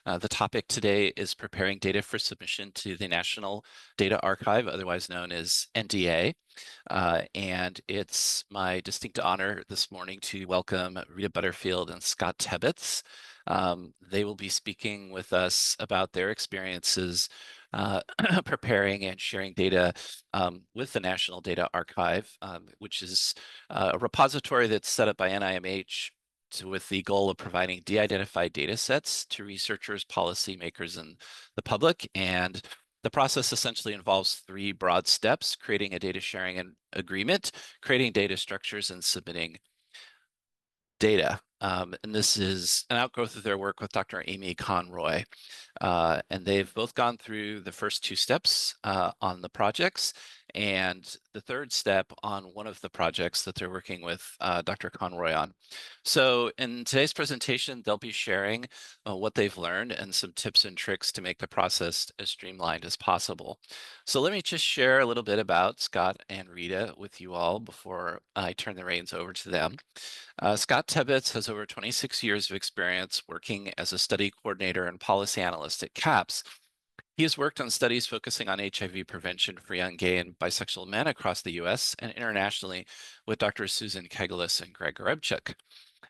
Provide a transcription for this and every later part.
The topic today is preparing data for submission to the National Data Archive, otherwise known as NDA. And it's my distinct honor this morning to welcome Rita Butterfield and Scott Tebbetts. They will be speaking with us about their experiences preparing and sharing data with the National Data Archive, which is a repository that's set up by NIMH with the goal of providing de-identified data sets to researchers, policymakers, and the public. And the process essentially involves three broad steps: creating a data sharing agreement, creating data structures, and submitting data. And this is an outgrowth of their work with Dr. Amy Conroy. And they've both gone through the first two steps on the projects, and the third step on one of the projects that they're working with Dr. Conroy on. So in today's presentation, they'll be sharing what they've learned and some tips and tricks to make the process as streamlined as possible. So let me just share a little bit about Scott and Rita with you all before I turn the reins over to them. Scott Tebbetts has over 26 years of experience working as a study coordinator and policy analyst at CAPS. He has worked on studies focusing on HIV prevention for young gay and bisexual men across the US and internationally with Dr. Susan Kegeles and Greg Rebchook.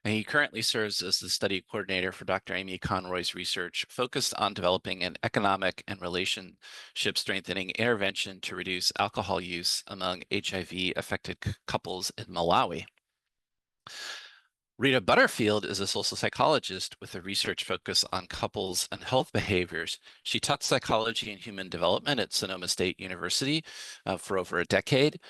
And he currently serves as the study coordinator for Dr. Amy Conroy's research focused on developing an economic and relationship strengthening intervention to reduce alcohol use among HIV-affected couples in Malawi. Rita Butterfield is a social psychologist with a research focus on couples and health behaviors. She taught psychology and human development at Sonoma State University for over a decade.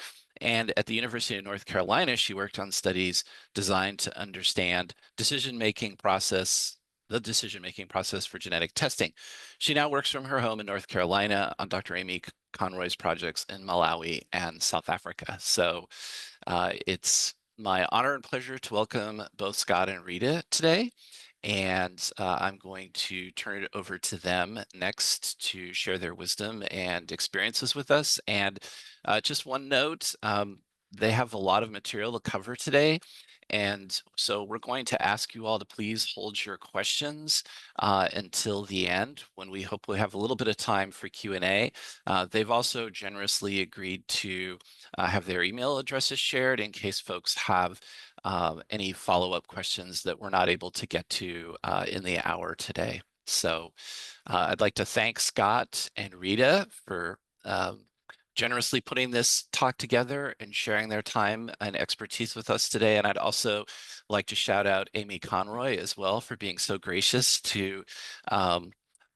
And at the University of North Carolina, she worked on studies designed to understand the decision-making process for genetic testing. She now works from her home in North Carolina on Dr. Amy Conroy's projects in Malawi and South Africa. So it's my honor and pleasure to welcome both Scott and Rita today. And I'm going to turn it over to them next to share their wisdom and experiences with us. And just one note, they have a lot of material to cover today. And so we're going to ask you all to please hold your questions until the end, when we hopefully have a little bit of time for Q&A. They've also generously agreed to have their email addresses shared in case folks have any follow-up questions that we're not able to get to in the hour today. So I'd like to thank Scott and Rita for generously putting this talk together and sharing their time and expertise with us today. And I'd also like to shout out Amy Conroy as well for being so gracious to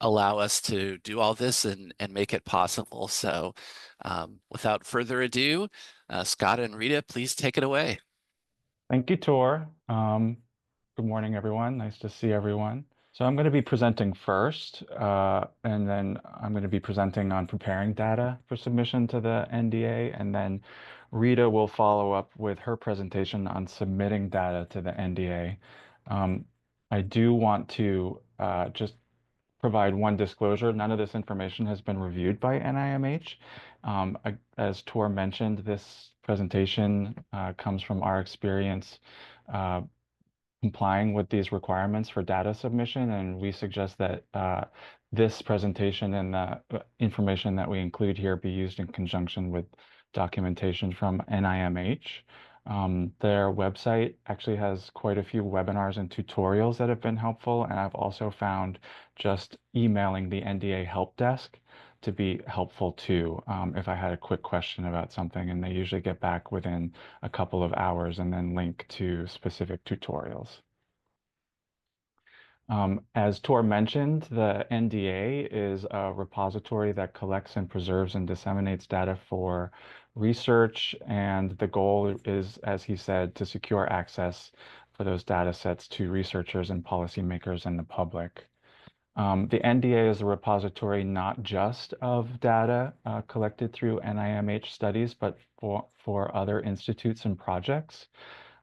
allow us to do all this and make it possible. So without further ado, Scott and Rita, please take it away. Thank you, Tor. Good morning, everyone. Nice to see everyone. So I'm going to be presenting first, and then I'm going to be presenting on preparing data for submission to the NDA, and then Rita will follow up with her presentation on submitting data to the NDA. I do want to just provide one disclosure. None of this information has been reviewed by NIMH. As Tor mentioned, this presentation comes from our experience complying with these requirements for data submission, and we suggest that this presentation and the information that we include here be used in conjunction with documentation from NIMH. Their website actually has quite a few webinars and tutorials that have been helpful, and I've also found just emailing the NDA help desk to be helpful too, if I had a quick question about something, and they usually get back within a couple of hours and then link to specific tutorials. As Tor mentioned, the NDA is a repository that collects and preserves and disseminates data for research, and the goal is, as he said, to secure access for those data sets to researchers and policymakers and the public. The NDA is a repository not just of data collected through NIMH studies, but for other institutes and projects.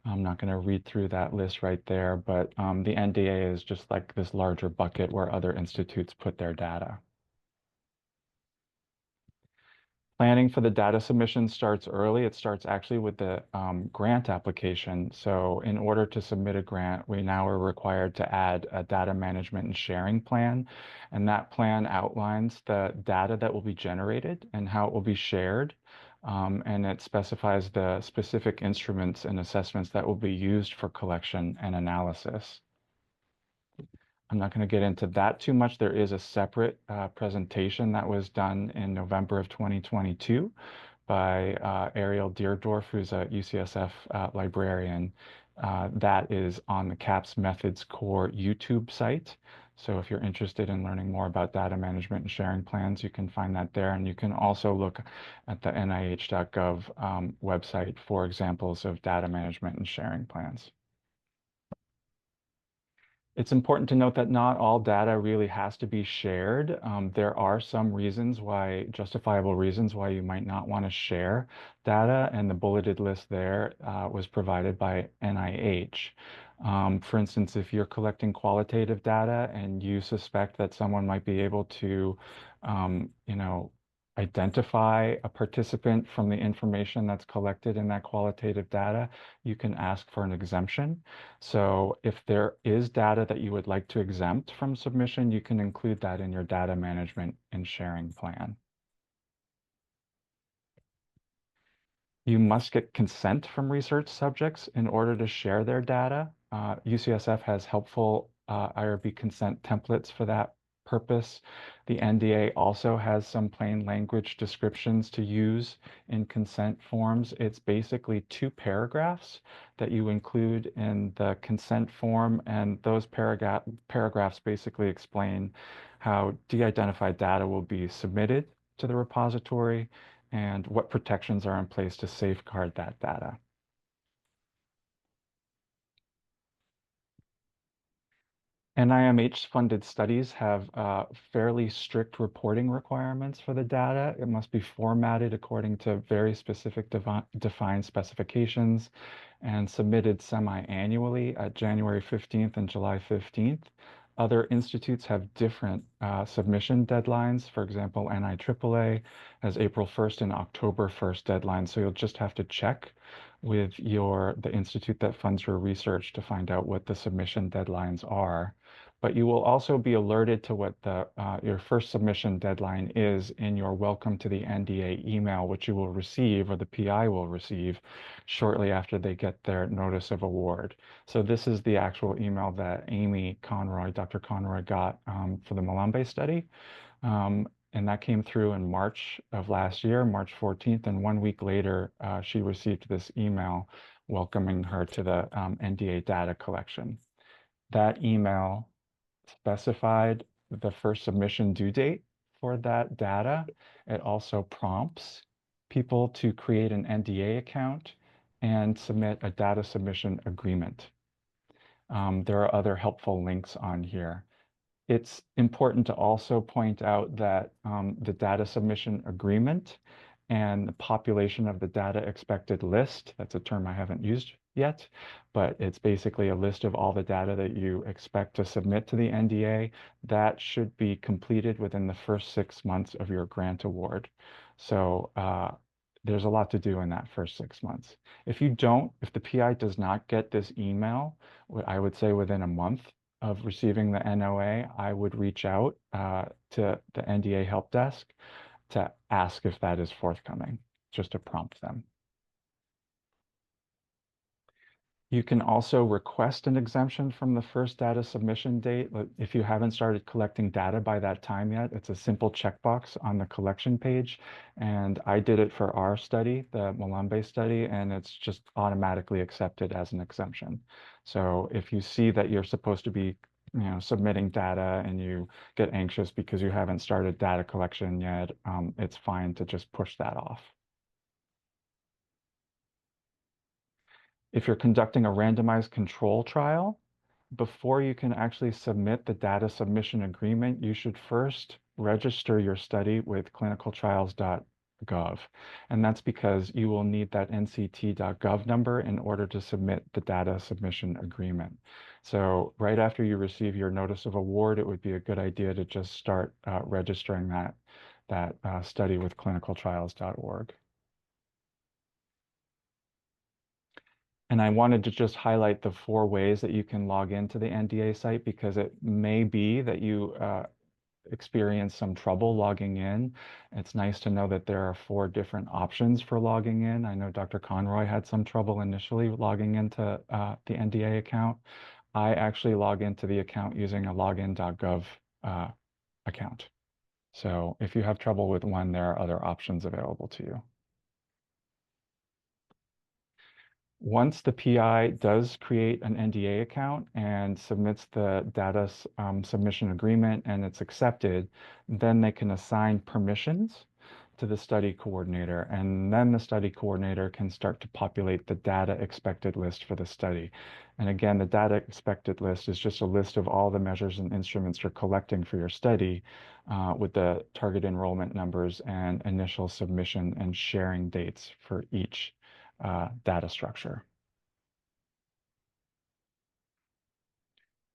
I'm not going to read through that list right there, but the NDA is just like this larger bucket where other institutes put their data. Planning for the data submission starts early. It starts actually with the grant application. So in order to submit a grant, we now are required to add a data management and sharing plan. And that plan outlines the data that will be generated and how it will be shared. And it specifies the specific instruments and assessments that will be used for collection and analysis. I'm not going to get into that too much. There is a separate presentation that was done in November of 2022 by Ariel Deerdorf, who's a UCSF librarian. That is on the CAPS Methods Core YouTube site. So if you're interested in learning more about data management and sharing plans, you can find that there. And you can also look at the NIH.gov website for examples of data management and sharing plans. It's important to note that not all data really has to be shared. There are some reasons why, justifiable reasons why you might not want to share data, and the bulleted list there was provided by NIH. For instance, if you're collecting qualitative data and you suspect that someone might be able to, identify a participant from the information that's collected in that qualitative data, you can ask for an exemption. So if there is data that you would like to exempt from submission, you can include that in your data management and sharing plan. You must get consent from research subjects in order to share their data. UCSF has helpful IRB consent templates for that purpose. The NDA also has some plain language descriptions to use in consent forms. It's basically 2 paragraphs that you include in the consent form, and those paragraphs basically explain how de-identified data will be submitted to the repository and what protections are in place to safeguard that data. NIMH-funded studies have fairly strict reporting requirements for the data. It must be formatted according to very specific defined specifications and submitted semi-annually at January 15th and July 15th. Other institutes have different submission deadlines. For example, NIAAA has April 1st and October 1st deadlines. So you'll just have to check with the institute that funds your research to find out what the submission deadlines are. But you will also be alerted to what your first submission deadline is in your Welcome to the NDA email, which you will receive, or the PI will receive, shortly after they get their notice of award. So this is the actual email that Amy Conroy, Dr. Conroy, got for the Malawi study. And that came through in March of last year, March 14th. And 1 week later, she received this email welcoming her to the NDA data collection. That email specified the first submission due date for that data. It also prompts people to create an NDA account and submit a data submission agreement. There are other helpful links on here. It's important to also point out that the data submission agreement and the population of the data expected list, that's a term I haven't used yet, but it's basically a list of all the data that you expect to submit to the NDA. That should be completed within the first 6 months of your grant award. So there's a lot to do in that first 6 months. If the PI does not get this email, I would say within a month of receiving the NOA, I would reach out to the NDA help desk to ask if that is forthcoming, just to prompt them. You can also request an exemption from the first data submission date. If you haven't started collecting data by that time yet, it's a simple checkbox on the collection page. And I did it for our study, the Malawi study, and it's just automatically accepted as an exemption. So if you see that you're supposed to be submitting data and you get anxious because you haven't started data collection yet, it's fine to just push that off. If you're conducting a randomized control trial, before you can actually submit the data submission agreement, you should first register your study with clinicaltrials.gov. And that's because you will need that nct.gov number in order to submit the data submission agreement. So right after you receive your notice of award, it would be a good idea to just start registering that that study with clinicaltrials.org. And I wanted to just highlight the 4 ways that you can log into the NDA site, because it may be that you experience some trouble logging in. It's nice to know that there are 4 different options for logging in. I know Dr. Conroy had some trouble initially logging into the NDA account. I actually log into the account using a login.gov account. So if you have trouble with one, there are other options available to you. Once the PI does create an NDA account and submits the data submission agreement and it's accepted, then they can assign permissions to the study coordinator, and then the study coordinator can start to populate the data expected list for the study. And again, the data expected list is just a list of all the measures and instruments you're collecting for your study, with the target enrollment numbers and initial submission and sharing dates for each data structure.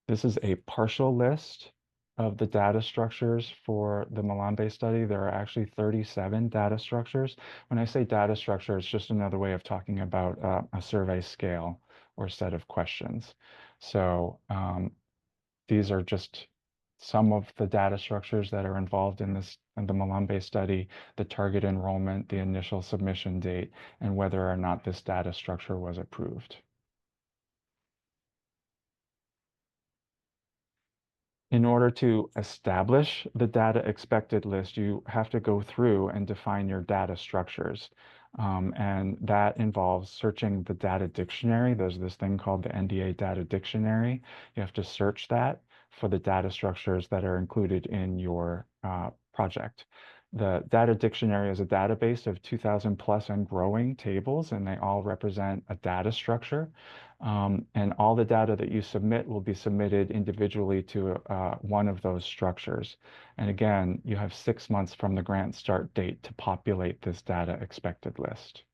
This is a partial list of the data structures for the Malawi study. There are actually 37 data structures. When I say data structure, it's just another way of talking about a survey scale or set of questions. So these are just some of the data structures that are involved in the Malawi study, the target enrollment, the initial submission date, and whether or not this data structure was approved. In order to establish the data expected list, you have to go through and define your data structures. And that involves searching the data dictionary. There's this thing called the NDA data dictionary. You have to search that for the data structures that are included in your project. The data dictionary is a database of 2,000 plus and growing tables, and they all represent a data structure. And all the data that you submit will be submitted individually to one of those structures. And again, you have 6 months from the grant start date to populate this data expected list.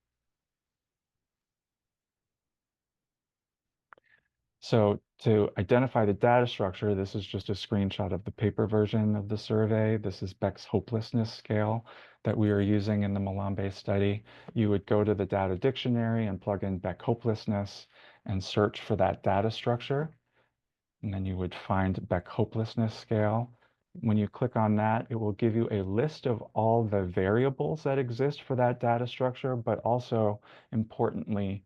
So to identify the data structure, this is just a screenshot of the paper version of the survey. This is Beck's hopelessness scale that we are using in the Malawi study. You would go to the data dictionary and plug in Beck hopelessness and search for that data structure. And then you would find Beck hopelessness scale. When you click on that, it will give you a list of all the variables that exist for that data structure, but also importantly,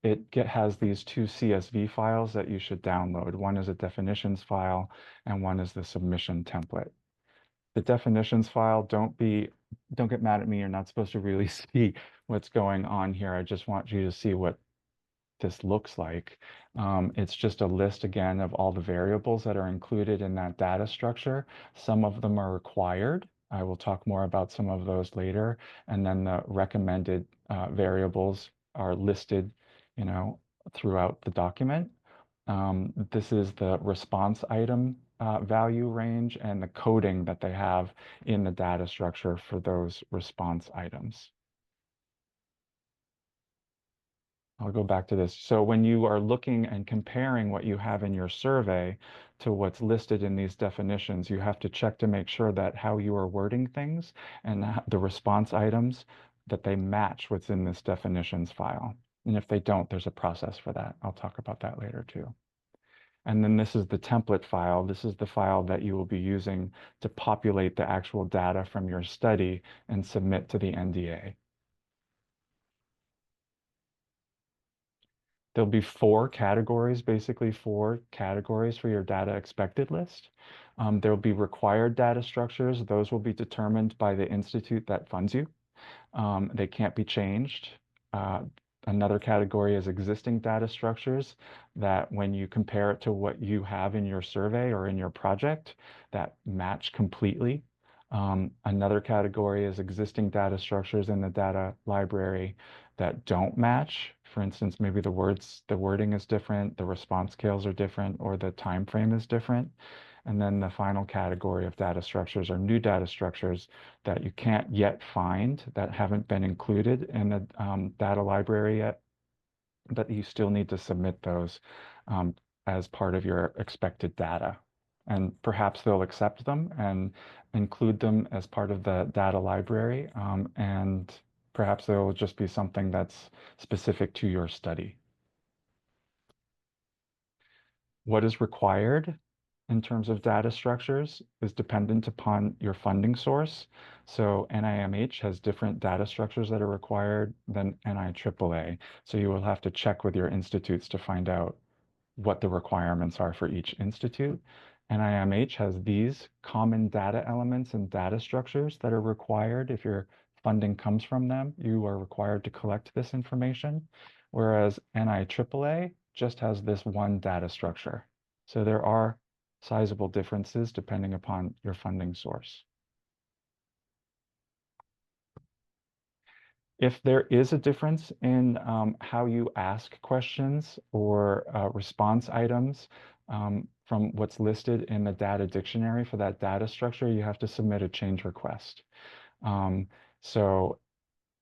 it has these 2 CSV files that you should download. One is a definitions file and one is the submission template. The definitions file, don't get mad at me. You're not supposed to really see what's going on here. I just want you to see what this looks like. It's just a list again of all the variables that are included in that data structure. Some of them are required. I will talk more about some of those later. And then the recommended variables are listed, throughout the document. This is the response item value range and the coding that they have in the data structure for those response items. I'll go back to this. So when you are looking and comparing what you have in your survey to what's listed in these definitions, you have to check to make sure that how you are wording things and the response items, that they match what's in this definitions file. And if they don't, there's a process for that. I'll talk about that later too. And then this is the template file. This is the file that you will be using to populate the actual data from your study and submit to the NDA. There'll be 4 categories, basically 4 categories for your data expected list. There'll be required data structures. Those will be determined by the institute that funds you. They can't be changed. Another category is existing data structures that when you compare it to what you have in your survey or in your project, that match completely. Another category is existing data structures in the data library that don't match. For instance, maybe the wording is different, the response scales are different, or the time frame is different. And then the final category of data structures are new data structures that you can't yet find, that haven't been included in the data library yet, but you still need to submit those as part of your expected data and perhaps they'll accept them and include them as part of the data library, and perhaps they'll just be something that's specific to your study. What is required in terms of data structures is dependent upon your funding source. So NIMH has different data structures that are required than NIAAA. So you will have to check with your institutes to find out what the requirements are for each institute. NIMH has these common data elements and data structures that are required. If your funding comes from them, you are required to collect this information, whereas NIAAA just has this one data structure. So there are sizable differences depending upon your funding source. If there is a difference in how you ask questions or response items from what's listed in the data dictionary for that data structure, you have to submit a change request. So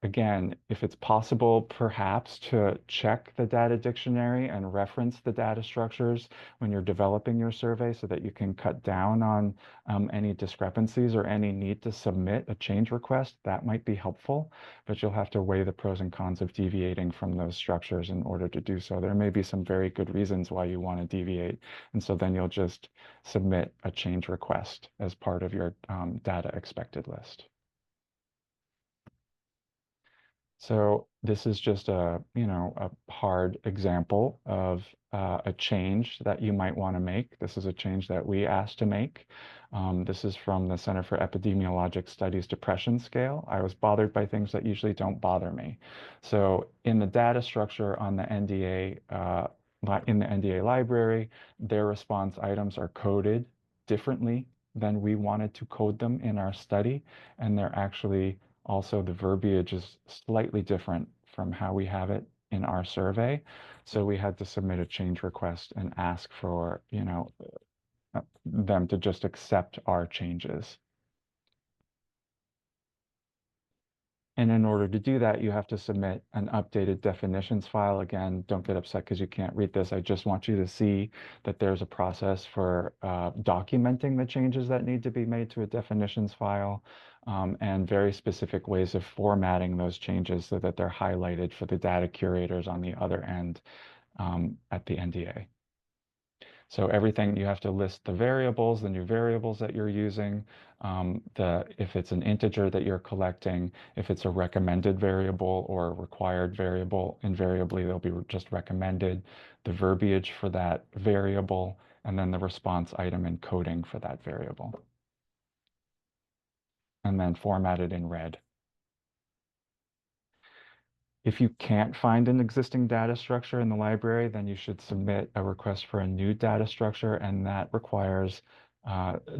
again, if it's possible, perhaps to check the data dictionary and reference the data structures when you're developing your survey so that you can cut down on any discrepancies or any need to submit a change request, that might be helpful, but you'll have to weigh the pros and cons of deviating from those structures in order to do so. There may be some very good reasons why you want to deviate, and so then you'll just submit a change request as part of your data expected list. So this is just a hard example of a change that you might want to make. This is a change that we asked to make. This is from the Center for Epidemiologic Studies Depression Scale. I was bothered by things that usually don't bother me. So in the data structure on the NDA, in the NDA library, their response items are coded differently than we wanted to code them in our study, and they're actually also, the verbiage is slightly different from how we have it in our survey. So we had to submit a change request and ask for, them to just accept our changes. And in order to do that, you have to submit an updated definitions file. Again, don't get upset because you can't read this. I just want you to see that there's a process for documenting the changes that need to be made to a definitions file, and very specific ways of formatting those changes so that they're highlighted for the data curators on the other end at the NDA. So everything, you have to list the variables, the new variables that you're using, if it's an integer that you're collecting, if it's a recommended variable or a required variable, invariably they'll be just recommended, the verbiage for that variable, and then the response item encoding for that variable. And then formatted in red. If you can't find an existing data structure in the library, then you should submit a request for a new data structure, and that requires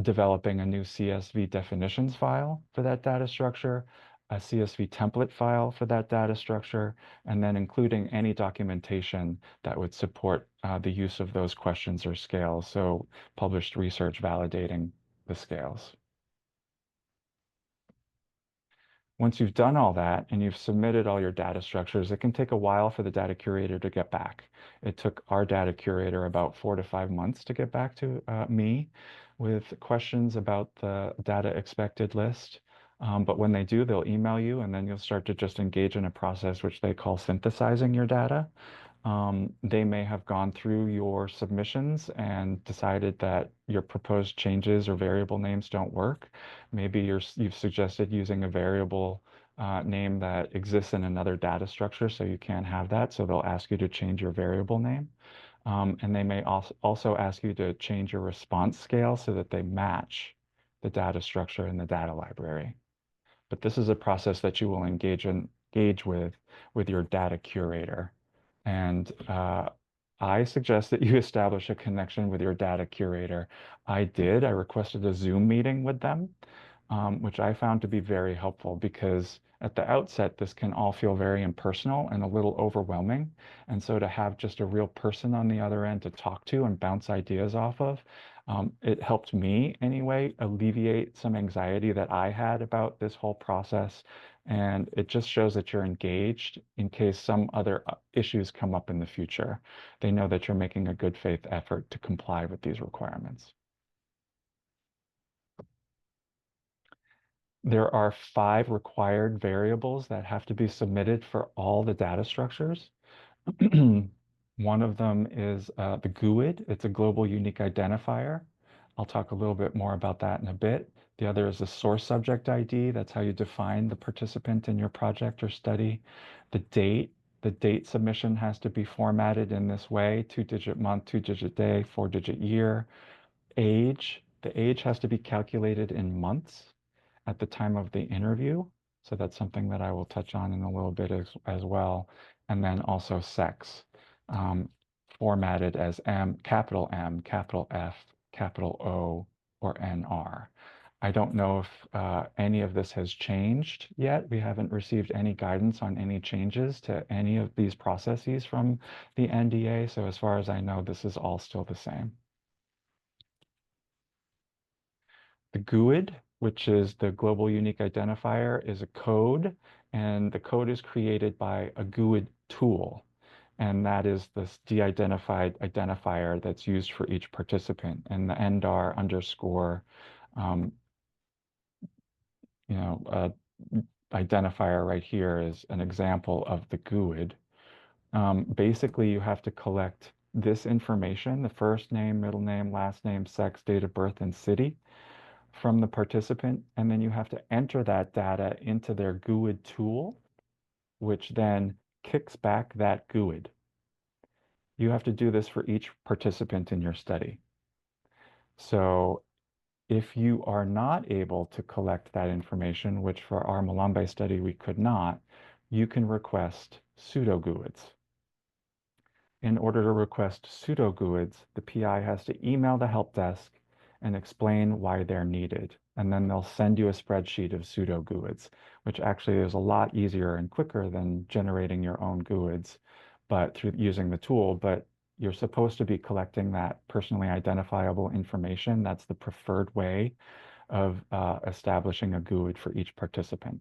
developing a new CSV definitions file for that data structure, a CSV template file for that data structure, and then including any documentation that would support the use of those questions or scales, so published research validating the scales. Once you've done all that and you've submitted all your data structures, it can take a while for the data curator to get back. It took our data curator about 4 to 5 months to get back to me with questions about the data expected list. But when they do, they'll email you, and then you'll start to just engage in a process which they call synthesizing your data. They may have gone through your submissions and decided that your proposed changes or variable names don't work. Maybe you've suggested using a variable name that exists in another data structure, so you can't have that. So they'll ask you to change your variable name. And they may also ask you to change your response scale so that they match the data structure in the data library. But this is a process that you will engage with your data curator. And I suggest that you establish a connection with your data curator. I did. I requested a Zoom meeting with them, which I found to be very helpful because at the outset, this can all feel very impersonal and a little overwhelming. And so to have just a real person on the other end to talk to and bounce ideas off of, it helped me anyway alleviate some anxiety that I had about this whole process. And it just shows that you're engaged in case some other issues come up in the future. They know that you're making a good faith effort to comply with these requirements. There are 5 required variables that have to be submitted for all the data structures. One of them is the GUID. It's a global unique identifier. I'll talk a little bit more about that in a bit. The other is the source subject ID. That's how you define the participant in your project or study. The date. The date submission has to be formatted in this way: 2-digit month, 2-digit day, 4-digit year. Age. The age has to be calculated in months at the time of the interview. So that's something that I will touch on in a little bit as well. And then also sex, um, formatted as capital M, capital F, capital O, or NR. I don't know if any of this has changed yet. We haven't received any guidance on any changes to any of these processes from the NDA. So as far as I know, this is all still the same. The GUID, which is the Global Unique Identifier, is a code, and the code is created by a GUID tool. And that is this de-identified identifier that's used for each participant. And the NDAR underscore, um, you know, identifier right here is an example of the GUID. Basically, you have to collect this information: the first name, middle name, last name, sex, date of birth, and city, from the participant, and then you have to enter that data into their GUID tool, which then kicks back that GUID. You have to do this for each participant in your study. So if you are not able to collect that information, which for our Malombe study we could not, you can request pseudo GUIDs. In order to request pseudo GUIDs, the PI has to email the help desk and explain why they're needed. And then they'll send you a spreadsheet of pseudo GUIDs, which actually is a lot easier and quicker than generating your own GUIDs, but through using the tool. But you're supposed to be collecting that personally identifiable information. That's the preferred way of establishing a GUID for each participant.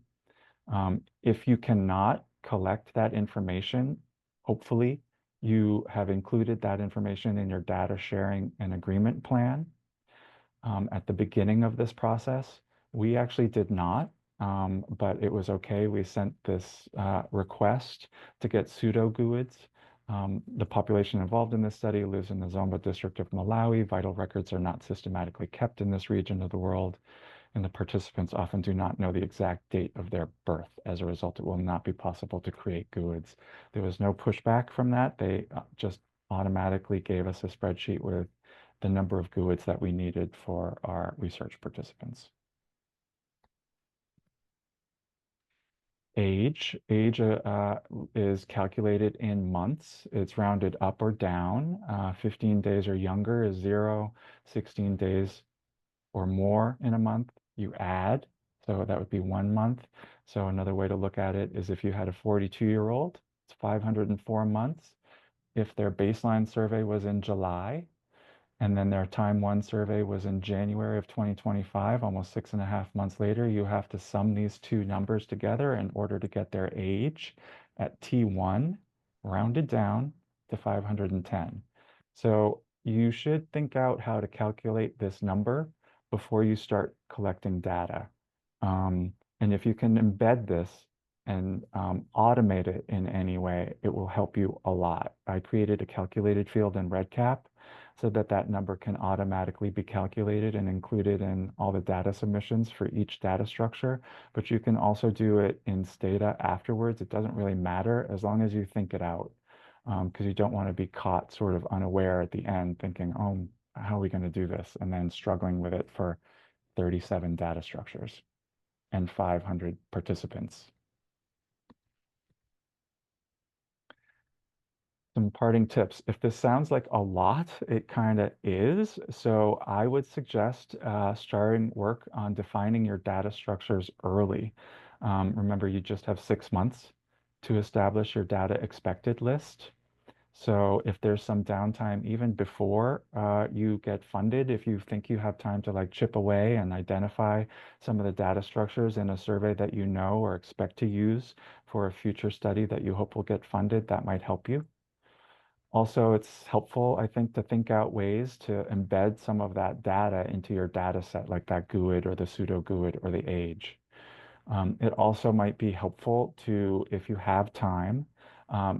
If you cannot collect that information, hopefully you have included that information in your data sharing and agreement plan at the beginning of this process. We actually did not, but it was okay. We sent this request to get pseudo GUIDs. The population involved in this study lives in the Zomba district of Malawi. Vital records are not systematically kept in this region of the world, and the participants often do not know the exact date of their birth. As a result, it will not be possible to create GUIDs. There was no pushback from that. They just automatically gave us a spreadsheet with the number of GUIDs that we needed for our research participants. Age is calculated in months. It's rounded up or down. 15 days or younger is 0. 16 days or more in a month, you add. So that would be 1 month. So another way to look at it is if you had a 42-year-old, it's 504 months. If their baseline survey was in July, and then their time one survey was in January of 2025, almost 6.5 months later, you have to sum these two numbers together in order to get their age at T1, rounded down to 510. So you should think out how to calculate this number before you start collecting data. And if you can embed this and automate it in any way, it will help you a lot. I created a calculated field in REDCap so that that number can automatically be calculated and included in all the data submissions for each data structure. But you can also do it in Stata afterwards. It doesn't really matter as long as you think it out, because you don't want to be caught sort of unaware at the end thinking, oh, how are we going to do this? And then struggling with it for 37 data structures and 500 participants. Some parting tips. If this sounds like a lot, it kind of is. So I would suggest starting work on defining your data structures early. Remember, you just have 6 months to establish your data expected list. So if there's some downtime even before you get funded, if you think you have time to like chip away and identify some of the data structures in a survey that you know or expect to use for a future study that you hope will get funded, that might help you. Also, it's helpful, I think, to think out ways to embed some of that data into your data set, like that GUID or the pseudo GUID or the age. It also might be helpful to, if you have time,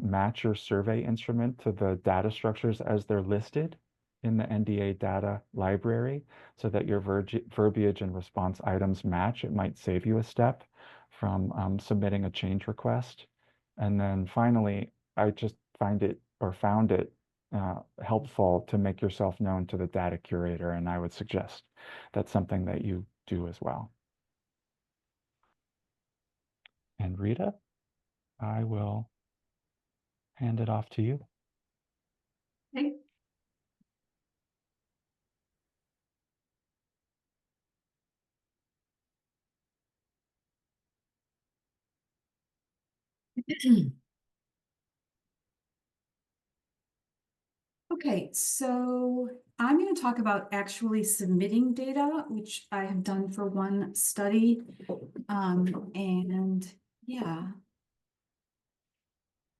match your survey instrument to the data structures as they're listed in the NDA data library so that your verbiage and response items match. It might save you a step from submitting a change request. And then finally, I just found it helpful to make yourself known to the data curator, and I would suggest that's something that you do as well. And Rita, I will hand it off to you. Okay. Okay, so I'm going to talk about actually submitting data, which I have done for one study. And yeah.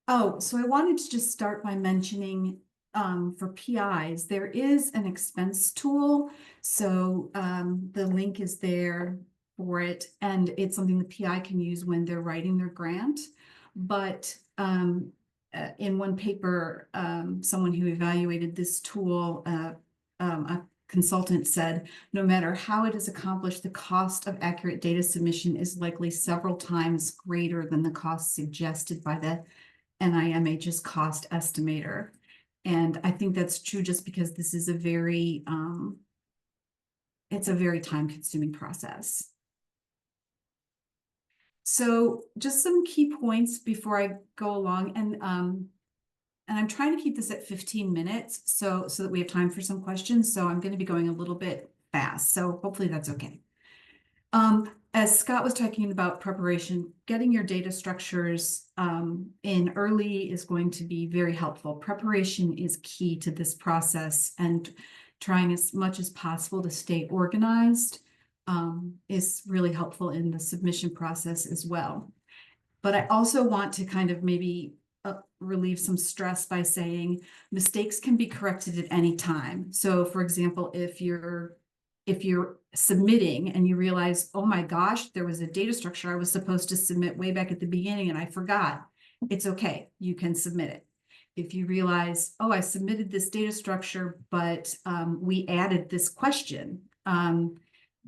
Oh, so I wanted to just start by mentioning for PIs, there is an expense tool. So the link is there for it, and it's something the PI can use when they're writing their grant. But in one paper, someone who evaluated this tool, a consultant said, no matter how it is accomplished, the cost of accurate data submission is likely several times greater than the cost suggested by the NIMH's cost estimator. And I think that's true just because this is a very, it's a very time-consuming process. So just some key points before I go along, and I'm trying to keep this at 15 minutes so that we have time for some questions. So I'm going to be going a little bit fast. So hopefully that's okay. As Scott was talking about preparation, getting your data structures in early is going to be very helpful. Preparation is key to this process, and trying as much as possible to stay organized is really helpful in the submission process as well. But I also want to kind of maybe relieve some stress by saying mistakes can be corrected at any time. So for example, if you're submitting and you realize, oh my gosh, there was a data structure I was supposed to submit way back at the beginning and I forgot, it's okay, you can submit it. If you realize, oh, I submitted this data structure, but we added this question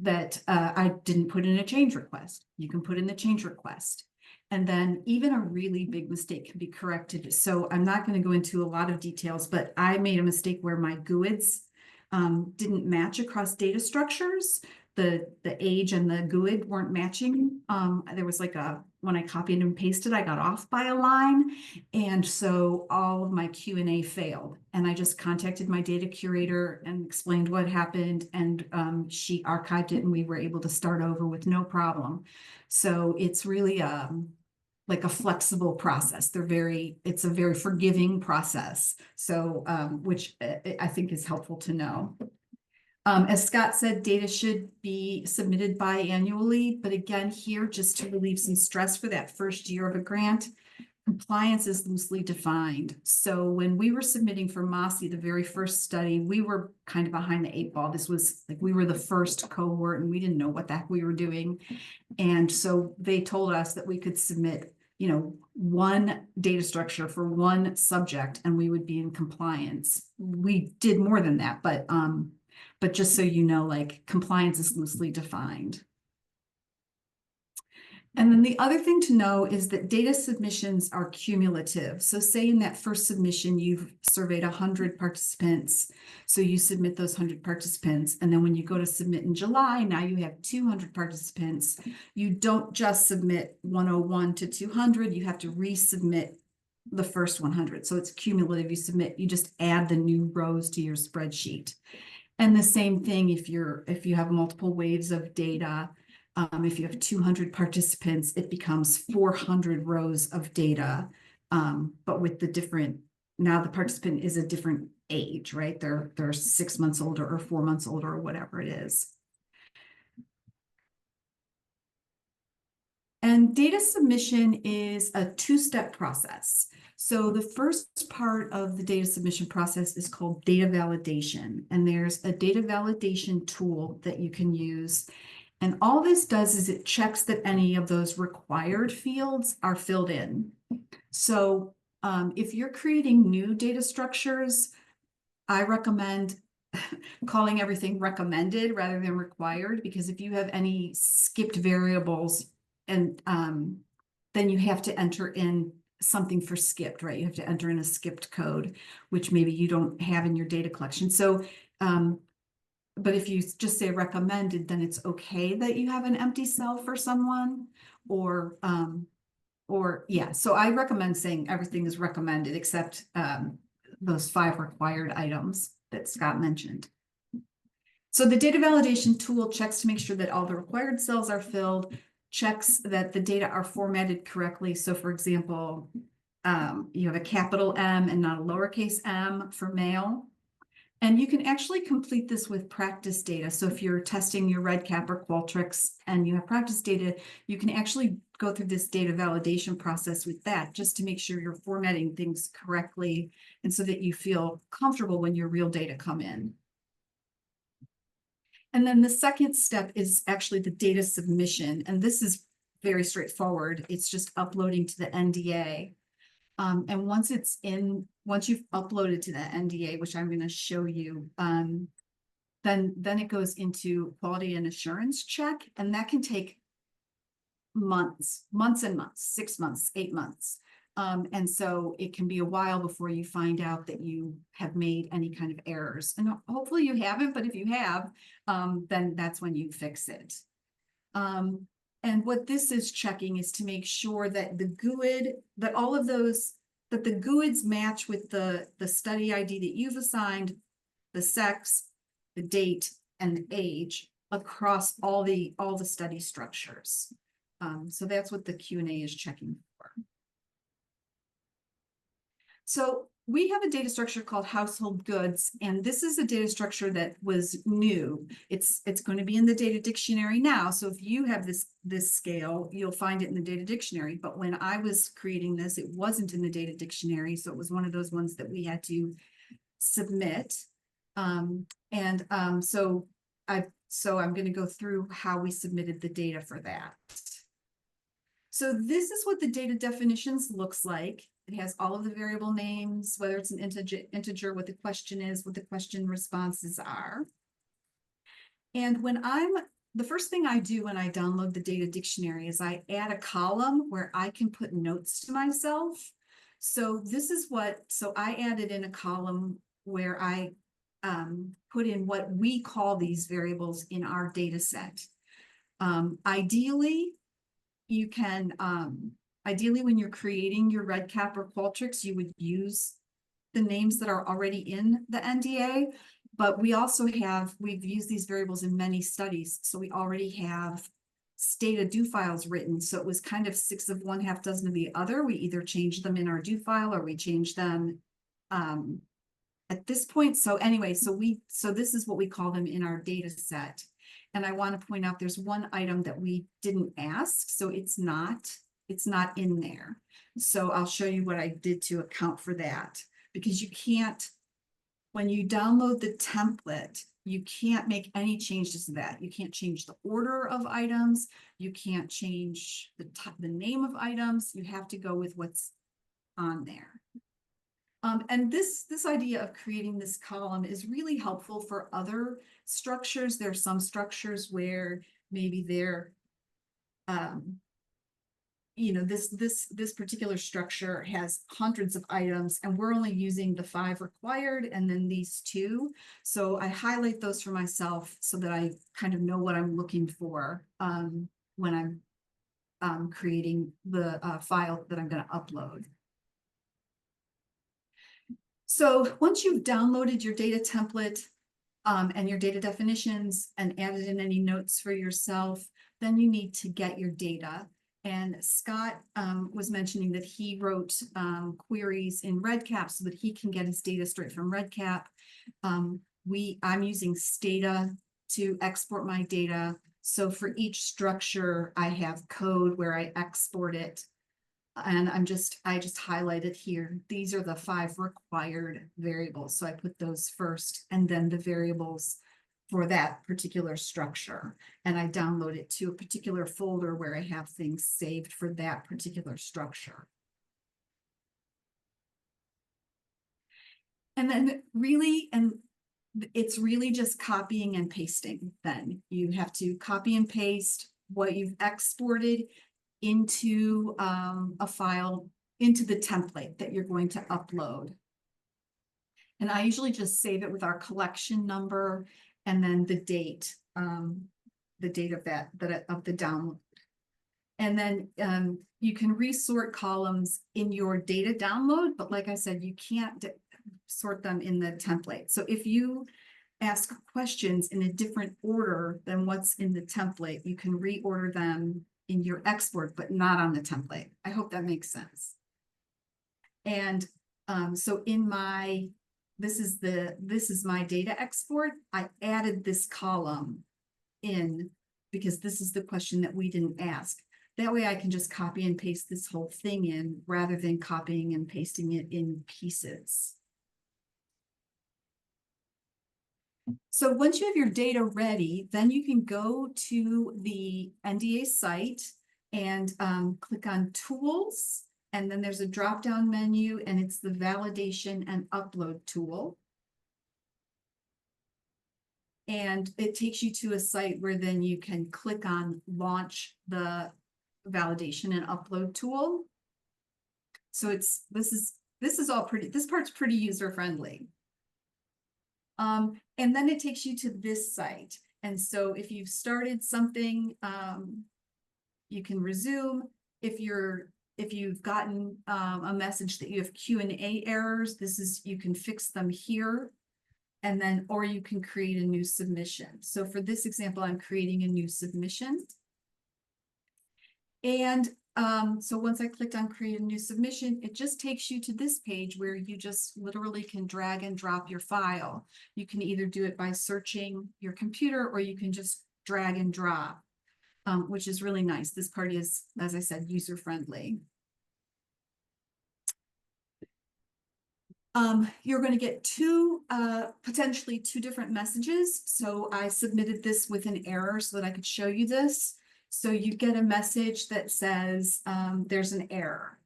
that I didn't put in a change request, you can put in the change request. And then even a really big mistake can be corrected. So I'm not going to go into a lot of details, but I made a mistake where my GUIDs didn't match across data structures. The age and the GUID weren't matching. There was like when I copied and pasted, I got off by a line. And so all of my Q&A failed. And I just contacted my data curator and explained what happened. And she archived it and we were able to start over with no problem. So it's really like a flexible process. It's a very forgiving process. So, which I think is helpful to know. As Scott said, data should be submitted biannually, but again, here, just to relieve some stress for that first year of a grant, compliance is loosely defined. So when we were submitting for MASI, the very first study, we were kind of behind the 8 ball. This was like, we were the first cohort and we didn't know what the heck we were doing. And so they told us that we could submit one data structure for one subject and we would be in compliance. We did more than that, but just so you know, like compliance is loosely defined. And then the other thing to know is that data submissions are cumulative. So say in that first submission, you've surveyed 100 participants. So you submit those 100 participants. And then when you go to submit in July, now you have 200 participants. You don't just submit 101 to 200. You have to resubmit the first 100. So it's cumulative. You just add the new rows to your spreadsheet. And the same thing if you have multiple waves of data. If you have 200 participants, it becomes 400 rows of data, but with now the participant is a different age, right? They're 6 months older or 4 months older or whatever it is. And data submission is a 2-step process. So the first part of the data submission process is called data validation. And there's a data validation tool that you can use. And And all this does is it checks that any of those required fields are filled in. So if you're creating new data structures, I recommend calling everything recommended rather than required, because if you have any skipped variables, and then you have to enter in something for skipped, right? You have to enter in a skipped code, which maybe you don't have in your data collection. So, but if you just say recommended, then it's okay that you have an empty cell for someone, or yeah. So I recommend saying everything is recommended except those 5 required items that Scott mentioned. So the data validation tool checks to make sure that all the required cells are filled, checks that the data are formatted correctly. So for example, you have a capital M and not a lowercase m for male. And you can actually complete this with practice data. So if you're testing your REDCap or Qualtrics and you have practice data, you can actually go through this data validation process with that, just to make sure you're formatting things correctly and so that you feel comfortable when your real data come in. And then the second step is actually the data submission. And this is very straightforward. It's just uploading to the NDA. And once you've uploaded to the NDA, which I'm going to show you, then it goes into quality and assurance check, and that can take months and months, 6 months, 8 months. And so it can be a while before you find out that you have made any kind of errors. And hopefully you haven't, but if you have, then that's when you fix it. And what this is checking is to make sure that the GUID, that all of those, that the GUIDs match with the study ID that you've assigned, the sex, the date, and the age across all the study structures. So that's what the Q&A is checking for. So we have a data structure called household goods, and this is a data structure that was new. It's going to be in the data dictionary now. So if you have this scale, you'll find it in the data dictionary. But when I was creating this, it wasn't in the data dictionary. So it was one of those ones that we had to submit. So I'm going to go through how we submitted the data for that. So this is what the data definitions looks like. It has all of the variable names, whether it's an integer, what the question is, what the question responses are. And the first thing I do when I download the data dictionary is I add a column where I can put notes to myself. So I added in a column where I put in what we call these variables in our data set. Ideally, you can, when you're creating your REDCap or Qualtrics, you would use the names that are already in the NDA, but we've used these variables in many studies. So we already have stata do files written. So it was kind of 6 of one, half dozen of the other. We either changed them in our do file or we changed them at this point. So anyway, so this is what we call them in our data set. And I want to point out there's one item that we didn't ask, so it's not in there. So I'll show you what I did to account for that, because you can't, when you download the template, you can't make any changes to that. You can't change the order of items. You can't change the name of items. You have to go with what's on there. And this idea of creating this column is really helpful for other structures. There are some structures where maybe they're, this particular structure has hundreds of items and we're only using the 5 required and then these 2. So I highlight those for myself so that I kind of know what I'm looking for when I'm creating the file that I'm going to upload. So once you've downloaded your data template and your data definitions and added in any notes for yourself, then you need to get your data. And Scott was mentioning that he wrote queries in REDCap so that he can get his data straight from REDCap. I'm using Stata to export my data. So for each structure, I have code where I export it. And I just highlighted here, these are the 5 required variables. So I put those first, and then the variables for that particular structure. And I download it to a particular folder where I have things saved for that particular structure. And then really, and it's really just copying and pasting. Then you have to copy and paste what you've exported into a file, into the template that you're going to upload. And I usually just save it with our collection number and then the date of the download. And then you can resort columns in your data download, but like I said, you can't sort them in the template. So if you ask questions in a different order than what's in the template, you can reorder them in your export, but not on the template. I hope that makes sense. And so in my, this is my data export. I added this column in because this is the question that we didn't ask. That way I can just copy and paste this whole thing in rather than copying and pasting it in pieces. So once you have your data ready, then you can go to the NDA site and click on Tools. And then there's a drop-down menu and it's the Validation and Upload tool. And it takes you to a site where then you can click on Launch the Validation and Upload tool. So it's this is all pretty, this part's pretty user-friendly. And then it takes you to this site. And so if you've started something, you can resume. If you've gotten a message that you have Q&A errors, you can fix them here. And then, or you can create a new submission. So for this example, I'm creating a new submission. And so once I clicked on create a new submission, it just takes you to this page where you just literally can drag and drop your file. You can either do it by searching your computer or you can just drag and drop, which is really nice. This part is, as I said, user-friendly. You're going to get potentially two different messages. So I submitted this with an error so that I could show you this. So you get a message that says there's an error.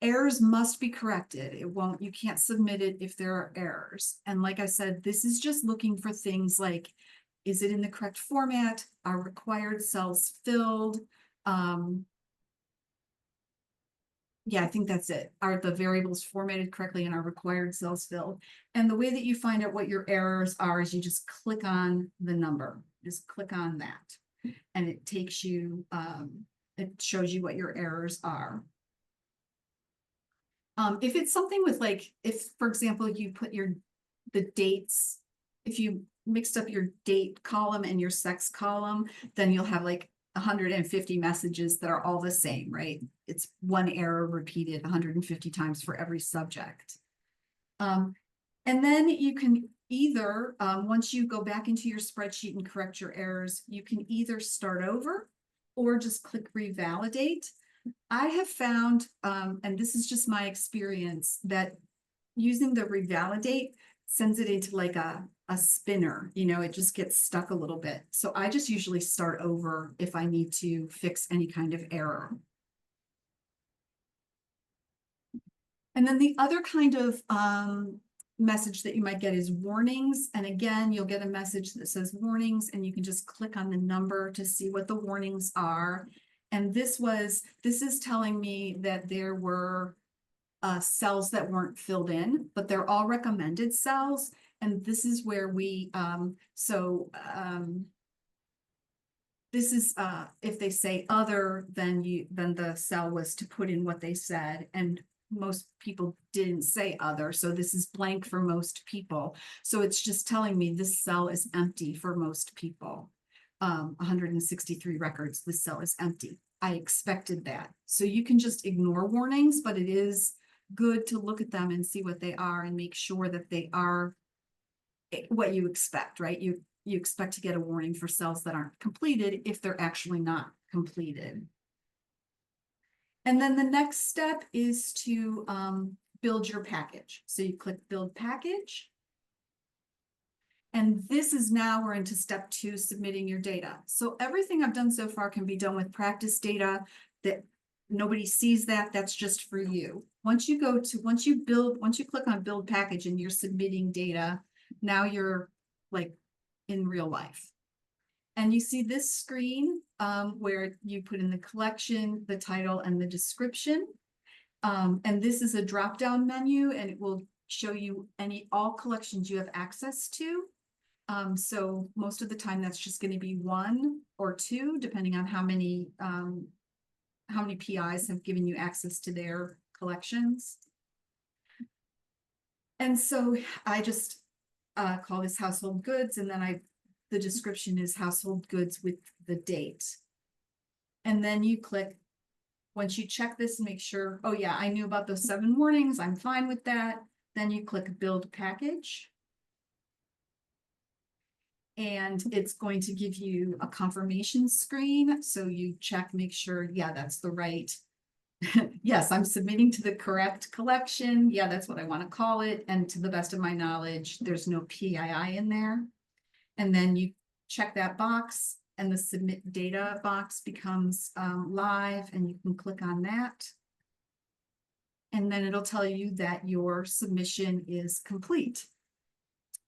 Errors must be corrected. You can't submit it if there are errors. And like I said, this is just looking for things like, is it in the correct format? Are required cells filled? Yeah, I think that's it. Are the variables formatted correctly and are required cells filled? And the way that you find out what your errors are is you just click on the number. Just click on that. And it takes you, it shows you what your errors are. If it's something with like, if, for example, you put the dates, if you mixed up your date column and your sex column, then you'll have like 150 messages that are all the same, right? It's one error repeated 150 times for every subject. And then you can either, once you go back into your spreadsheet and correct your errors, you can either start over or just click revalidate. I have found, and this is just my experience, that using the revalidate sends it into like a spinner, it just gets stuck a little bit. So I just usually start over if I need to fix any kind of error. And then the other kind of message that you might get is warnings. And again, you'll get a message that says warnings, and you can just click on the number to see what the warnings are. And this is telling me that there were cells that weren't filled in, but they're all recommended cells. And this is where this is if they say other, then the cell was to put in what they said. And most people didn't say other, so this is blank for most people. So it's just telling me this cell is empty for most people. 163 records, this cell is empty. I expected that. So you can just ignore warnings, but it is good to look at them and see what they are and make sure that they are what you expect, right? You expect to get a warning for cells that aren't completed if they're actually not completed. And then the next step is to build your package. So you click Build Package. And this is now we're into step 2, submitting your data. So everything I've done so far can be done with practice data that nobody sees that's just for you. Once you click on build package and you're submitting data, now you're like in real life. And you see this screen where you put in the collection, the title, and the description. And this is a drop-down menu, and it will show you all collections you have access to. So most of the time that's just going to be 1 or 2, depending on how many PIs have given you access to their collections. And so I just call this household goods, and then the description is household goods with the date. And then you click, once you check this and make sure, oh yeah, I knew about those 7 warnings, I'm fine with that. Then you click build package. And it's going to give you a confirmation screen. So you check, make sure, yeah, that's the right. Yes, I'm submitting to the correct collection. Yeah, that's what I want to call it. And to the best of my knowledge, there's no PII in there. And then you check that box, and the submit data box becomes live, and you can click on that. And then it'll tell you that your submission is complete.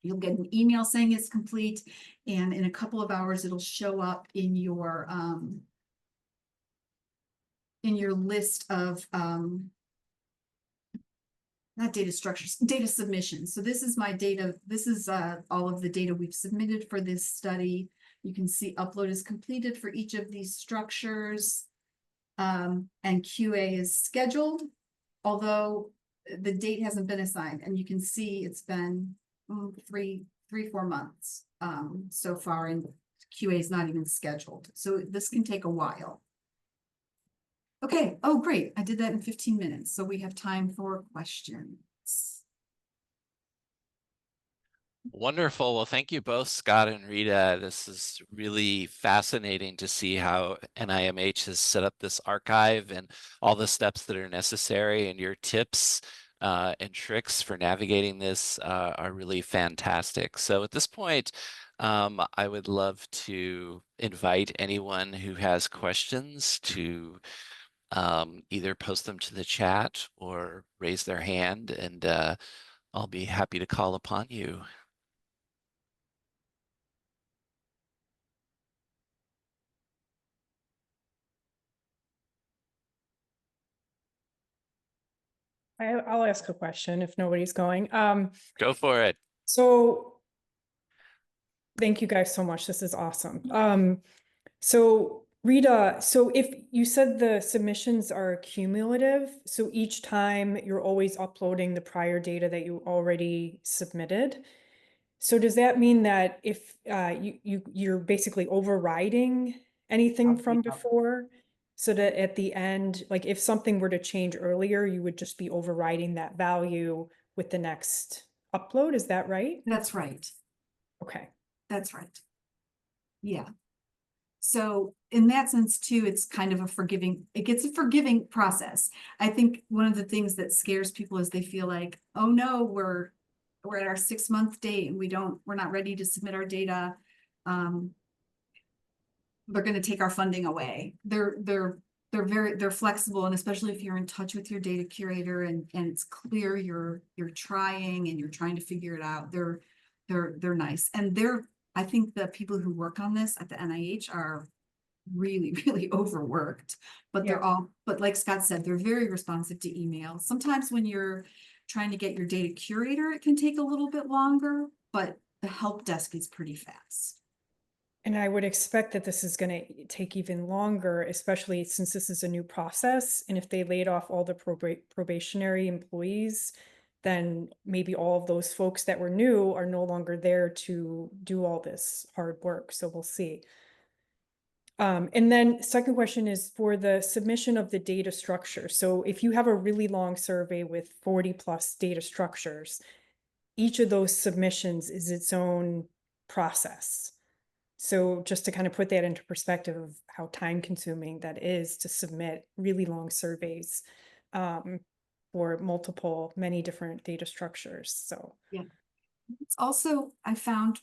You'll get an email saying it's complete, and in a couple of hours, it'll show up in your list of not data structures, data submissions. So this is my data. This is all of the data we've submitted for this study. You can see upload is completed for each of these structures, and QA is scheduled, although the date hasn't been assigned, and you can see it's been 4 months so far, and QA is not even scheduled. So this can take a while. Okay, oh great, I did that in 15 minutes. So we have time for questions. Wonderful. Well, thank you both, Scott and Rita. This is really fascinating to see how NIMH has set up this archive and all the steps that are necessary, and your tips and tricks for navigating this are really fantastic. So at this point, I would love to invite anyone who has questions to either post them to the chat or raise their hand, and I'll be happy to call upon you. I'll ask a question if nobody's going. Go for it. So thank you guys so much. This is awesome. So Rita, so if you said the submissions are cumulative, so each time you're always uploading the prior data that you already submitted. So does that mean that if you're basically overriding anything from before? So that at the end, like if something were to change earlier, you would just be overriding that value with the next upload. Is that right? That's right. Okay. That's right. Yeah. So in that sense too, it's kind of it gets a forgiving process. I think one of the things that scares people is they feel like, oh no, we're at our 6-month date and we're not ready to submit our data. They're going to take our funding away. They're flexible, and especially if you're in touch with your data curator and it's clear you're trying and you're trying to figure it out. They're nice, and I think the people who work on this at the NIH are really, really overworked, but but like Scott said, they're very responsive to email. Sometimes when you're trying to get your data curator, it can take a little bit longer, but the help desk is pretty fast. And I would expect that this is going to take even longer, especially since this is a new process. And if they laid off all the probationary employees, then maybe all of those folks that were new are no longer there to do all this hard work. So we'll see. And then second question is for the submission of the data structure. So if you have a really long survey with 40+ data structures, each of those submissions is its own process. So just to kind of put that into perspective of how time consuming that is to submit really long surveys for many different data structures. So yeah. It's also, I found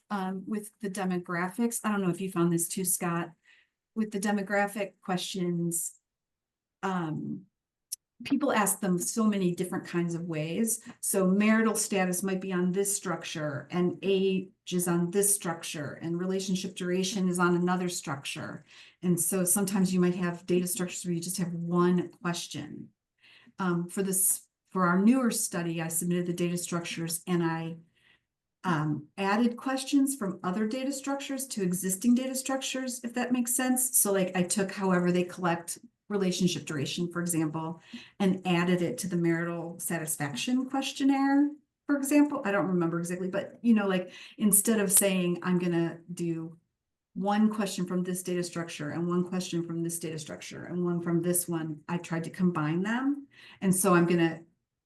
with the demographics, I don't know if you found this too, Scott, with the demographic questions, people ask them so many different kinds of ways. So marital status might be on this structure, and age is on this structure, and relationship duration is on another structure. And so sometimes you might have data structures where you just have one question. For our newer study, I submitted the data structures and I added questions from other data structures to existing data structures, if that makes sense. So like I took however they collect relationship duration, for example, and added it to the marital satisfaction questionnaire, for example. I don't remember exactly, but you know, like instead of saying I'm gonna do one question from this data structure and one question from this data structure and one from this one, I tried to combine them. And so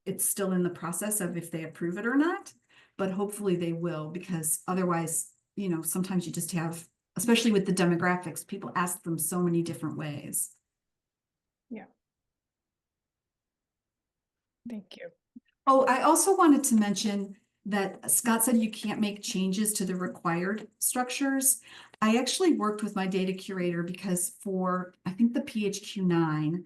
it's still in the process of if they approve it or not, but hopefully they will, because otherwise, you know, sometimes you just have, especially with the demographics, people ask them so many different ways. Yeah. Thank you. Oh, I also wanted to mention that Scott said you can't make changes to the required structures. I actually worked with my data curator because for, I think the PHQ-9,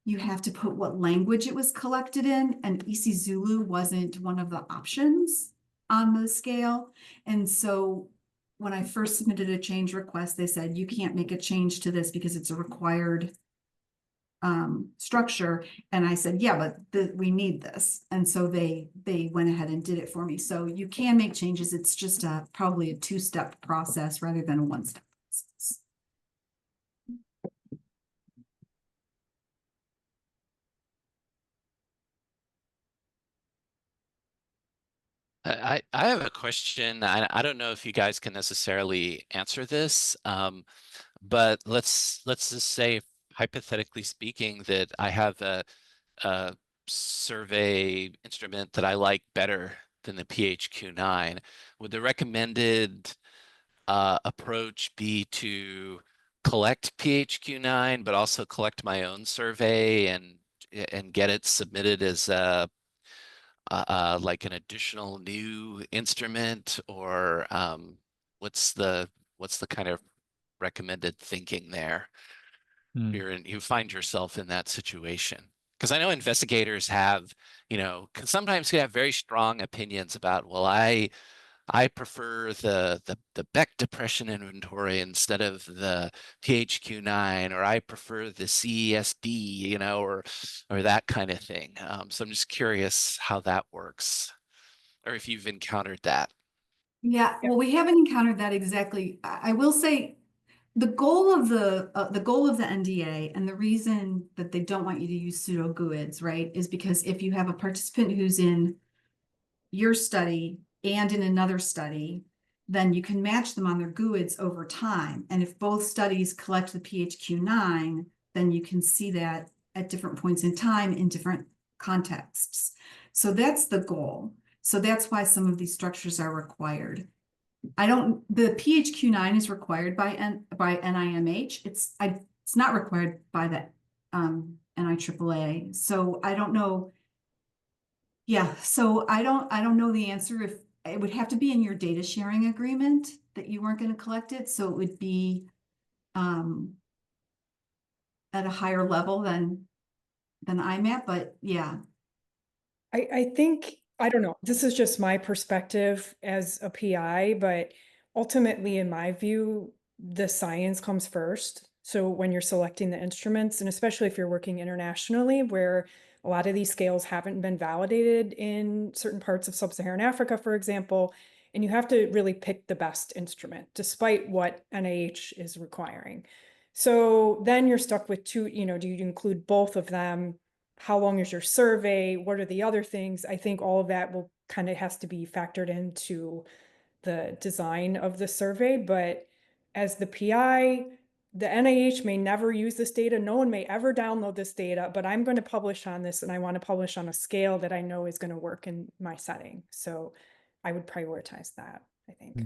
you have to put what language it was collected in, and isiZulu wasn't one of the options on the scale. And so when I first submitted a change request, they said, you can't make a change to this because it's a required structure. And I said, yeah, but we need this. And so they went ahead and did it for me. So you can make changes. It's just probably a two-step process rather than a one-step process. I have a question. I don't know if you guys can necessarily answer this, but let's just say, hypothetically speaking, that I have a survey instrument that I like better than the PHQ-9. Would the recommended approach be to collect PHQ-9, but also collect my own survey and get it submitted as like an additional new instrument, or what's the kind of recommended thinking there? You find yourself in that situation, because I know investigators have, you know, can sometimes have very strong opinions about, well, I prefer the Beck depression inventory instead of the PHQ-9, or I prefer the CESD, you know, or that kind of thing. So I'm just curious how that works, or if you've encountered that. Yeah, well, we haven't encountered that exactly. I will say the goal of the NDA, and the reason that they don't want you to use pseudo GUIDs, right, is because if you have a participant who's in your study and in another study, then you can match them on their GUIDs over time. And if both studies collect the PHQ-9, then you can see that at different points in time in different contexts. So that's the goal. So that's why some of these structures are required. The PHQ-9 is required by NIMH. It's not required by the NIAAA. So I don't know. Yeah, so I don't know the answer. If it would have to be in your data sharing agreement that you weren't going to collect it, so it would be at a higher level than I'm at, but yeah. I think, I don't know, this is just my perspective as a PI, but ultimately, in my view, the science comes first. So when you're selecting the instruments, and especially if you're working internationally, where a lot of these scales haven't been validated in certain parts of sub-Saharan Africa, for example, and you have to really pick the best instrument, despite what NIH is requiring. So then you're stuck with two, you know, do you include both of them? How long is your survey? What are the other things? I think all of that will kind of has to be factored into the design of the survey. But as the PI, the NIH may never use this data. No one may ever download this data, but I'm going to publish on this, and I want to publish on a scale that I know is going to work in my setting. So I would prioritize that, I think.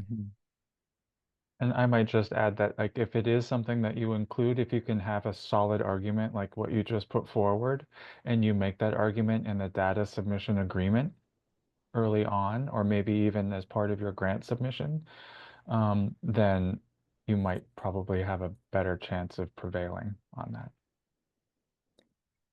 And I might just add that, like, if it is something that you include, if you can have a solid argument like what you just put forward, and you make that argument in the data submission agreement, early on, or maybe even as part of your grant submission, then you might probably have a better chance of prevailing on that.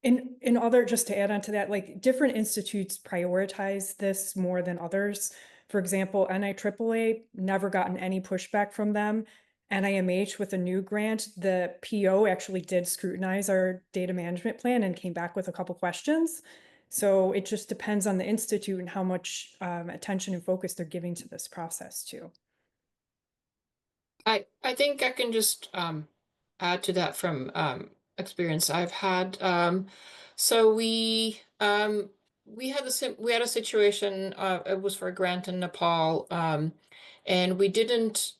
In other, just to add on to that, like different institutes prioritize this more than others. For example, NIAAA, never gotten any pushback from them. NIMH with a new grant, the PO actually did scrutinize our data management plan and came back with a couple questions. So it just depends on the institute and how much attention and focus they're giving to this process too. I think I can just add to that from experience I've had. So we had a situation. It was for a grant in Nepal, and we didn't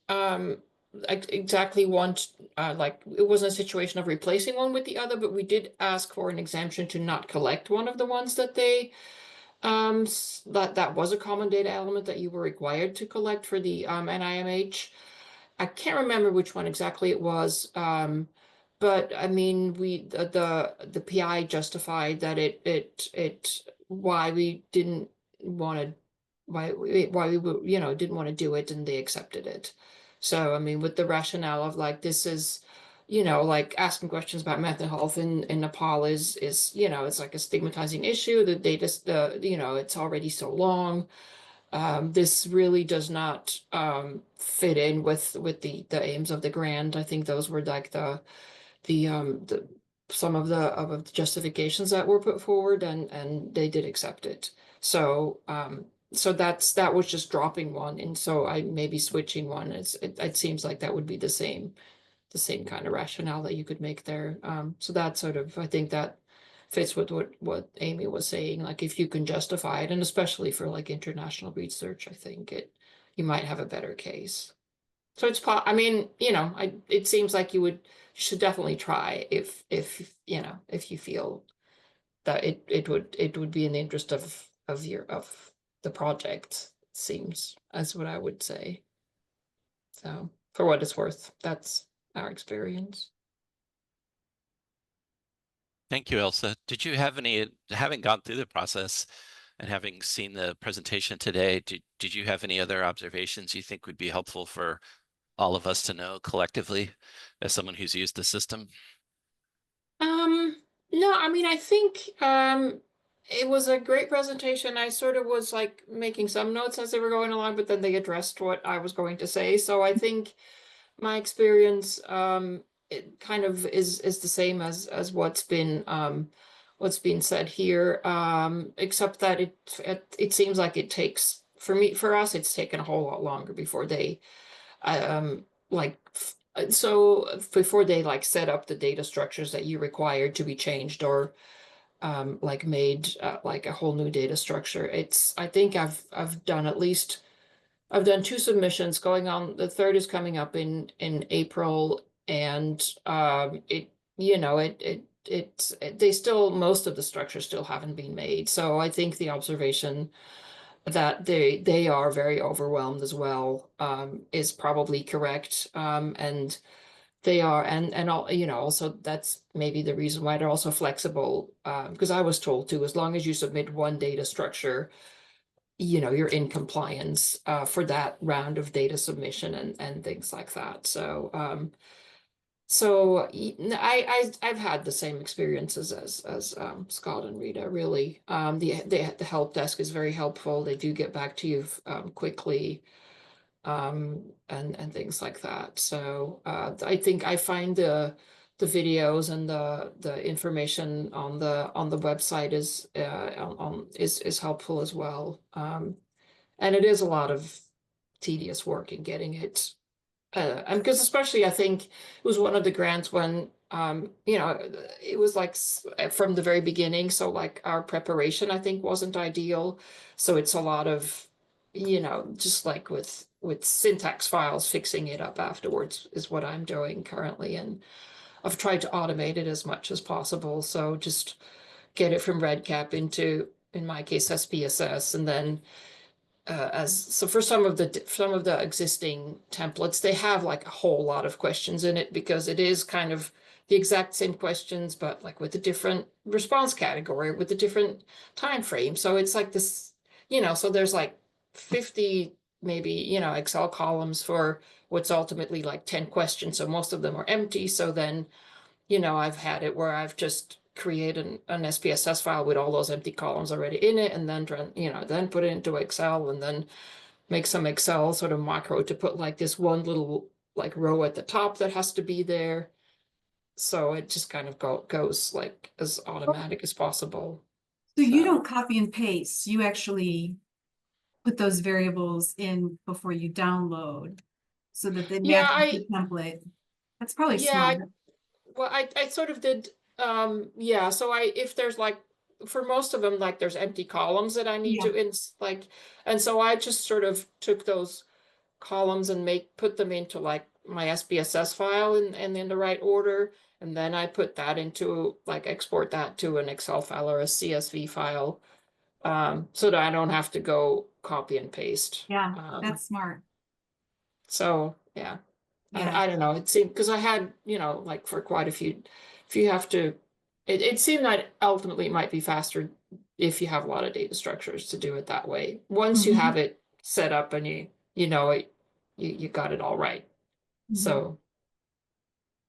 exactly want like it wasn't a situation of replacing one with the other, but we did ask for an exemption to not collect one of the ones that they that was a common data element that you were required to collect for the NIMH. I can't remember which one exactly it was, but I mean, the PI justified that why we didn't want to why we didn't want to do it, and they accepted it. So I mean, with the rationale of like this is, like asking questions about mental health in Nepal is it's like a stigmatizing issue. The data, it's already so long. This really does not fit in with the aims of the grant. I think those were like the some of the justifications that were put forward, and they did accept it. So so that was just dropping one, and so I maybe switching one. It seems like that would be the same kind of rationale that you could make there. So that sort of, I think that fits with what Amy was saying. Like if you can justify it, and especially for like international research, I think you might have a better case. So I mean, it seems like you should definitely try if you feel that it would be in the interest of the project, seems, as what I would say. So for what it's worth, that's our experience. Thank you, Elsa. Did you have having gone through the process and having seen the presentation today, did you have any other observations you think would be helpful for all of us to know collectively as someone who's used the system? No, I mean, I think it was a great presentation. I sort of was like making some notes as they were going along, but then they addressed what I was going to say. So I think my experience it kind of is the same as what's been said here, except that it seems like it takes, for us it's taken a whole lot longer before they before they like set up the data structures that you required to be changed, or like made like a whole new data structure. I think I've done 2 submissions going on. The third is coming up in April, and they still, most of the structures still haven't been made. So I think the observation that they are very overwhelmed as well is probably correct. And they are, and all, also that's maybe the reason why they're also flexible, because I was told too, as long as you submit one data structure, you're in compliance for that round of data submission and things like that. So I've had the same experiences as Scott and Rita, really. The help desk is very helpful. They do get back to you quickly, and things like that. So I think I find the videos and the information on the website is helpful as well. And it is a lot of tedious work in getting it. And because especially I think it was one of the grants when it was like from the very beginning, so like our preparation I think wasn't ideal. So it's a lot of just like with syntax files, fixing it up afterwards is what I'm doing currently, and I've tried to automate it as much as possible. So just get it from REDCap into, in my case, SPSS, and then so for some of the existing templates, they have like a whole lot of questions in it, because it is kind of the exact same questions, but like with a different response category, with a different time frame. So it's like this so there's like 50 maybe, Excel columns for what's ultimately like 10 questions. So most of them are empty. So then, I've had it where I've just created an SPSS file with all those empty columns already in it, and then then put it into Excel, and then make some Excel sort of macro to put like this one little like row at the top that has to be there. So it just kind of goes like as automatic as possible. So you don't copy and paste, you actually put those variables in before you download so that they Yeah, match the template. That's probably smart. Well, I sort of did, yeah, so if there's like, for most of them, like there's empty columns that I need Yeah. to, and so I just sort of took those columns and put them into like my SPSS file and in the right order. And then I put that into like export that to an Excel file or a CSV file, so that I don't have to go copy and paste. Yeah, that's smart. So yeah. Yeah. I don't know. It seemed because I had, like for quite a few, if you have to, it seemed that ultimately it might be faster if you have a lot of data structures to do it that way. Once you Mhm. have it set up and you know it, you got it all right. Mhm. So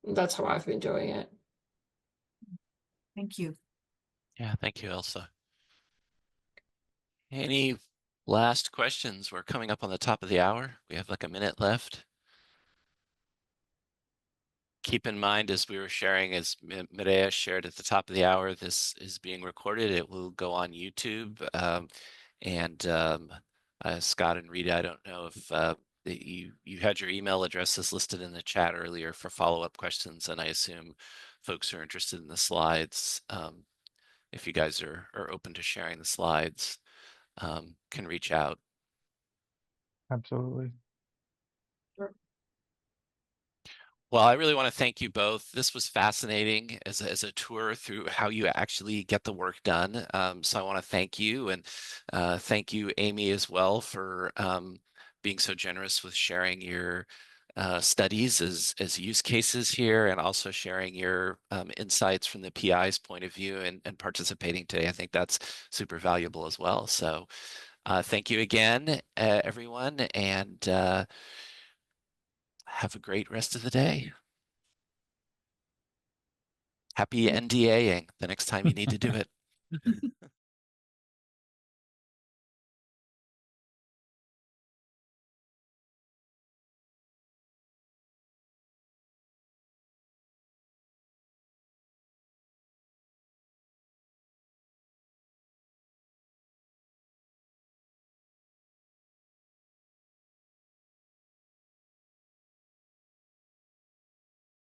that's how I've been doing it. Thank you. Yeah, thank you, Elsa. Any last questions? We're coming up on the top of the hour. We have like a minute left. Keep in mind, as we were sharing, as Mireya shared at the top of the hour, this is being recorded. It will go on YouTube. Scott and Rita, I don't know if you had your email addresses listed in the chat earlier for follow-up questions, and I assume folks are interested in the slides. If you guys are open to sharing the slides, can reach out. Absolutely. Well, I really want to thank you both. This was fascinating as a tour through how you actually get the work done. So I want to thank you, and thank you, Amy, as well, for being so generous with sharing your studies as use cases here, and also sharing your insights from the PI's point of view and participating today. I think that's super valuable as well. So thank you again, everyone, and have a great rest of the day. Happy NDAing the next time you need to do it.